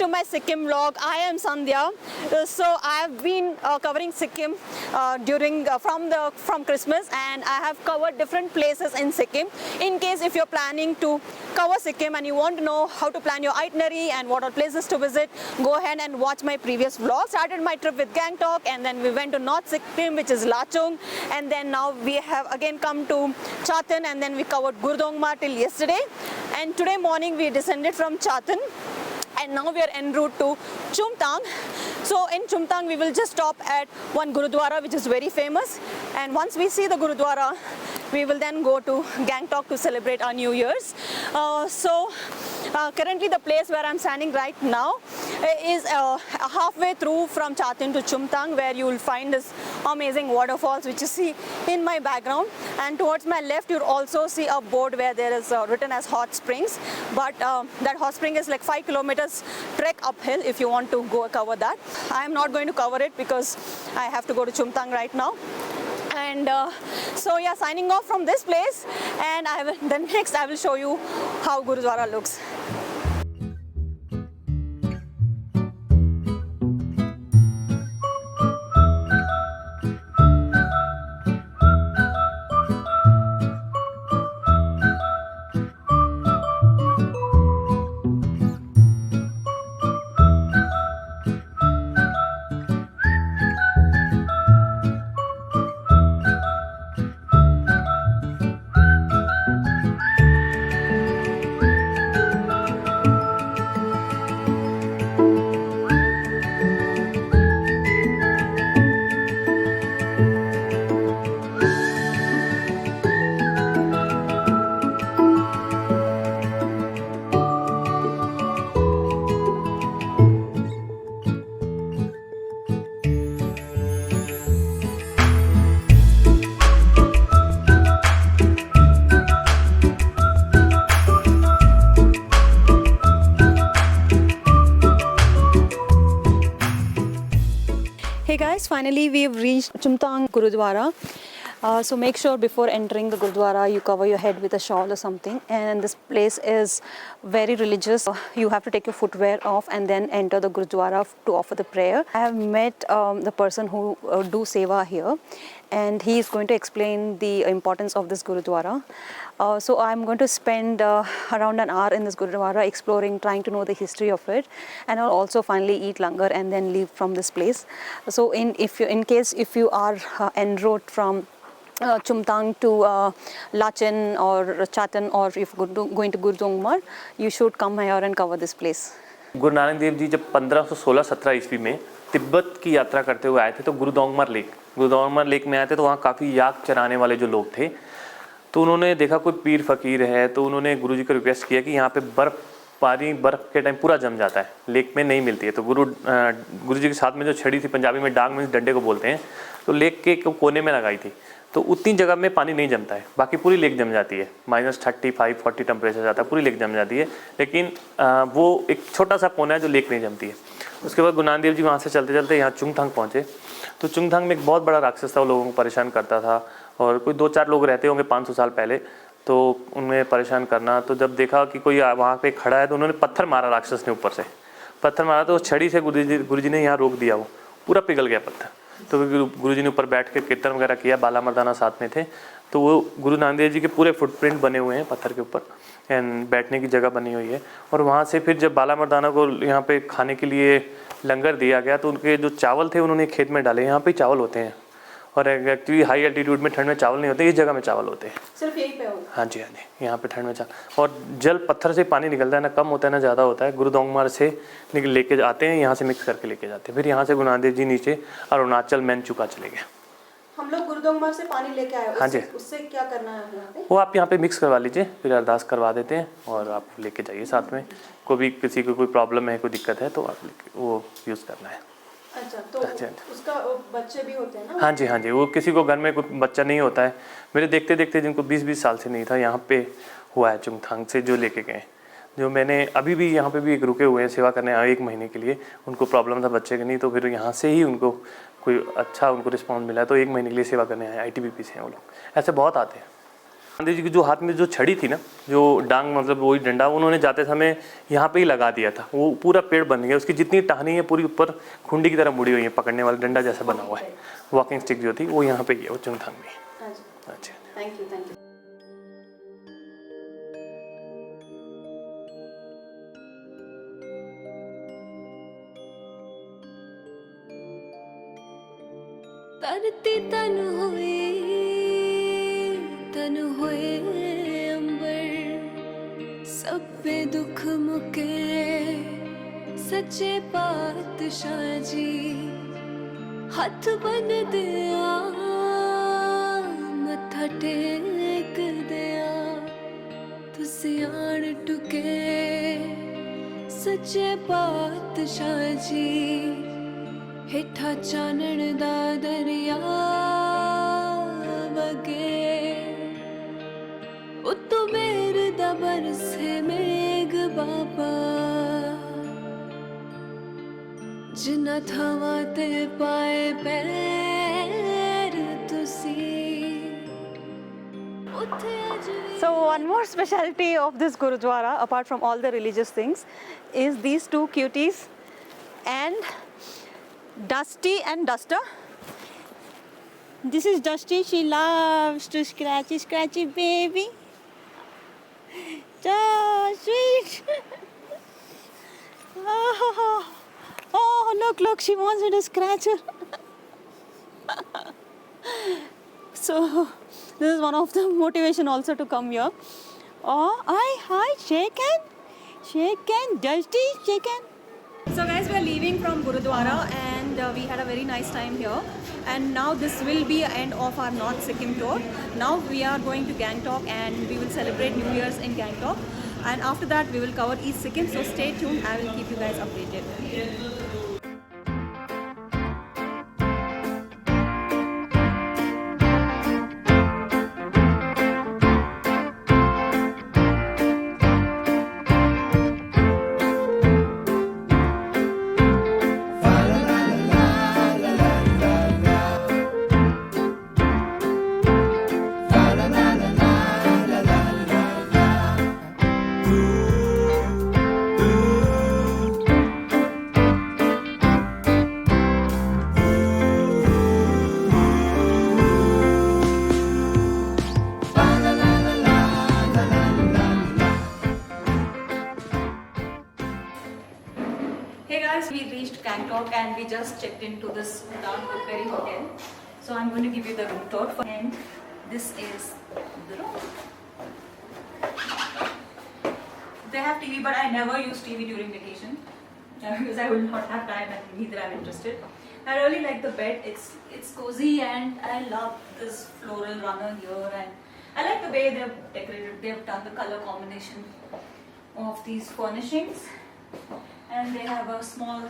to my Sikkim vlog. I am Sandhya. So I have been covering Sikkim from Christmas, and I have covered different places in Sikkim. In case if you're planning to cover Sikkim and you want to know how to plan your itinerary and what are places to visit, go ahead and watch my previous vlog. Started my trip with Gangtok, and then we went to North Sikkim, which is Lachung, and then now we have again come to Chatin, and then we covered Gurdongma till yesterday. And today morning we descended from Chatin, and now we are en route to Chumtang. So in Chumtang we will just stop at one Gurudwara which is very famous, and once we see the Gurudwara we will then go to Gangtok to celebrate our New Year's. Currently the place where I'm standing right now is halfway through from Chatin to Chumtang, where you will find this amazing waterfalls which you see in my background, and towards my left you'll also see a board where there is written as hot springs, but that hot spring is like 5 kilometers trek uphill if you want to go cover that. I am not going to cover it because I have to go to Chumtang right now. And so yeah, signing off from this place, and then next I will show you how Gurudwara looks. Hey guys, finally we have reached Chumtang Gurudwara. So make sure before entering the Gurudwara you cover your head with a shawl or something, and this place is very religious. You have to take your footwear off and then enter the Gurudwara to offer the prayer. I have met the person who do seva here, and he is going to explain the importance of this Gurudwara. So I'm going to spend around an hour in this Gurudwara exploring, trying to know the history of it, and I'll also finally eat langar and then leave from this place. So in case you are en route from Chumtang to Lachin or Chatin, or if going to Gurdongma, you should come here and cover this place. Guru Nanak Dev ji जब 1516-17 ईस्वी में तिब्बत की यात्रा करते हुए आए थे तो गुरुदोंगमर लेक में आए थे, तो वहाँ काफ़ी याक चराने वाले जो लोग थे, तो उन्होंने देखा कोई पीर फकीर है, तो उन्होंने गुरु जी को रिक्वेस्ट किया कि यहाँ पे बर्फ़ के टाइम पूरा जम जाता है, लेक में नहीं मिलती है। तो गुरु जी के साथ में जो छड़ी थी, पंजाबी में डांग में डंडे को बोलते हैं, तो लेक के कोने में लगाई थी, तो उतनी जगह में पानी नहीं जमता है, बाकी पूरी लेक जम जाती है। -35-40 टेम्परेचर जाता है, पूरी लेक जम जाती है, लेकिन वो एक छोटा सा कोना है जो लेक नहीं जमती है। उसके बाद गुरु नानक देव जी वहाँ से चलते चलते यहाँ चुंगथांग पहुँचे। तो चुंगथांग में एक बहुत बड़ा राक्षस था, वो लोगों को परेशान करता था, और कोई 2-4 लोग रहते होंगे 500 साल पहले, तो उन्हें परेशान करना। तो जब देखा कि कोई वहाँ पे खड़ा है, तो उन्होंने पत्थर मारा, राक्षस ने ऊपर से पत्थर मारा, तो छड़ी से गुरु जी ने यहाँ रोक दिया, वो पूरा पिघल गया पत्थर। तो गुरु जी ने ऊपर बैठ के कीर्तन वगैरह किया, बाला मर्दाना साथ में थे, तो वो गुरु नानक देव जी के पूरे फुटप्रिंट बने हुए हैं पत्थर के ऊपर, एंड बैठने की जगह बनी हुई है। और वहाँ से फिर जब बाला मर्दाना को यहाँ पे खाने के लिए लंगर दिया गया, तो उनके जो चावल थे उन्होंने खेत में डाले। यहाँ पे चावल होते हैं, और एक्चुअली हाई एल्टीट्यूड में ठंड में चावल नहीं होते, इस जगह में चावल होते हैं, सिर्फ यही पे होगा। हाँ जी, यहाँ पे ठंड में चावल, और जल पत्थर से पानी निकलता है ना, कम होता है ना ज़्यादा होता है, गुरुदोंगमार से लेके आते हैं, यहाँ से मिक्स करके लेके जाते हैं। फिर यहाँ से गुरु नानक देव जी नीचे अरुणाचल मेनचुका चले गए। हम लोग गुरुदोंगमार से पानी लेके आए, हाँ जी, उससे क्या करना है यहाँ पे? वो आप यहाँ पे मिक्स करवा लीजिए, फिर अरदास करवा देते हैं, और आप लेके जाइए साथ में। किसी को कोई प्रॉब्लम है, कोई दिक्कत है, तो आप वो यूज़ करना है। अच्छा, तो उसका बच्चे भी होते हैं ना? हाँ जी, वो किसी को घर में कोई बच्चा नहीं होता है, मेरे देखते देखते जिनको 20-20 साल से नहीं था, यहाँ पे हुआ है चुंगथांग से जो लेके गए, जो मैंने अभी भी यहाँ पे भी एक रुके हुए हैं सेवा करने आए 1 महीने के लिए, उनको प्रॉब्लम था बच्चे के नहीं, तो फिर यहाँ से ही उनको कोई अच्छा उनको रिस्पॉन्स मिला, तो 1 महीने के लिए सेवा करने आए। ITBP से हैं वो लोग, ऐसे बहुत आते हैं। गांधी जी की जो हाथ में जो छड़ी थी ना, जो डांग मतलब वही डंडा, उन्होंने जाते समय यहाँ पे ही लगा दिया था। वो पूरा पेड़ बन गया, उसकी जितनी टहनी है पूरी ऊपर खुंडी की तरह मुड़ी हुई है, पकड़ने वाला डंडा जैसा बना हुआ है। वॉकिंग स्टिक जो थी वो यहाँ पे ही है, वो चुमथांग में। अच्छा, थैंक यू, थैंक यू। तरती तन हुए अंबर, सब पे दुख मुके सच्चे पातशाह जी, हथ बन दिया मत्था टेक दिया, तुसी आन टुके सच्चे पातशाह जी, हेठा चानण दा दरिया वगे, उत्तों मेर दा बरसे मेघ बाबा, जिन्ना थावां ते पाए पैर तुसी, उत्थे अज we. So one more specialty of this Gurudwara, apart from all the religious things, is these two cuties and Dusty and Duster. This is Dusty. She loves to scratchy baby. So sweet. Oh, look, she wants me to scratch her. So this is one of the motivation also to come here. Oh, hi, shake hand, Dusty, shake hand. So guys, we are leaving from Gurudwara and we had a very nice time here, and now this will be the end of our North Sikkim tour. Now we are going to Gangtok and we will celebrate New Year's in Gangtok, and after that we will cover East Sikkim, so stay tuned. I will keep you guys updated. Hey guys, we reached Gangtok and we just checked into this Ferry hotel. So I'm going to give you the room tour, and this is the room. They have TV, but I never use TV during vacation because I will not have time and neither I'm interested. I really like the bed. It's cozy and I love this floral runner here, and I like the way they've decorated. They've done the color combination of these furnishings. And they have a small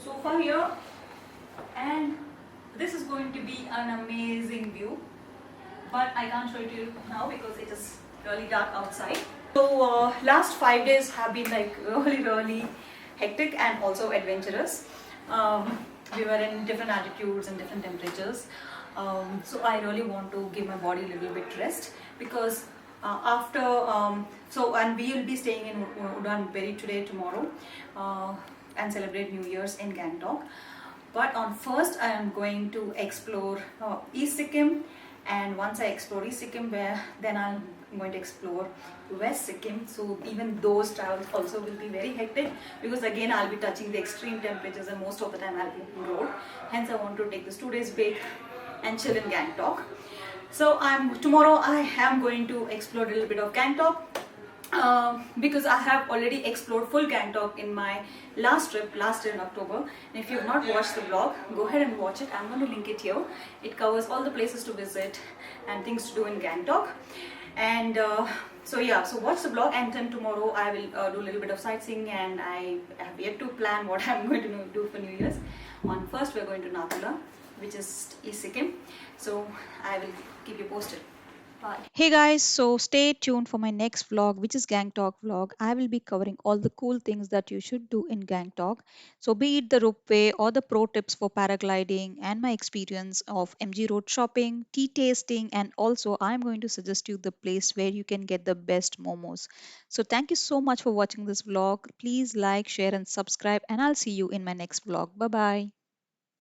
sofa here, and this is going to be an amazing view, but I can't show it to you now because it is really dark outside. So last 5 days have been like really hectic and also adventurous. We were in different altitudes and different temperatures, so I really want to give my body a little bit rest because and we will be staying in Udon today, tomorrow, and celebrate New Year's in Gangtok. But on first I am going to explore East Sikkim, and once I explore East Sikkim, then I'm going to explore West Sikkim. So even those travels also will be very hectic because again I'll be touching the extreme temperatures and most of the time I'll be on the road. Hence I want to take this 2 days break and chill in Gangtok. So tomorrow I am going to explore a little bit of Gangtok because I have already explored full Gangtok in my last trip last year in October. And if you have not watched the vlog, go ahead and watch it. I'm going to link it here. It covers all the places to visit and things to do in Gangtok. And so watch the vlog, and then tomorrow I will do a little bit of sightseeing, and I have yet to plan what I'm going to do for New Year's. On first we're going to Nathula, which is East Sikkim. So I will keep you posted. Hey guys, so stay tuned for my next vlog, which is Gang Talk vlog. I will be covering all the cool things that you should do in Gang Talk. So, be it the ropeway or the pro tips for paragliding, and my experience of MG Road shopping, tea tasting, and also I'm going to suggest you the place where you can get the best momos. So, thank you so much for watching this vlog. Please like, share, and subscribe, and I'll see you in my next vlog. Bye bye.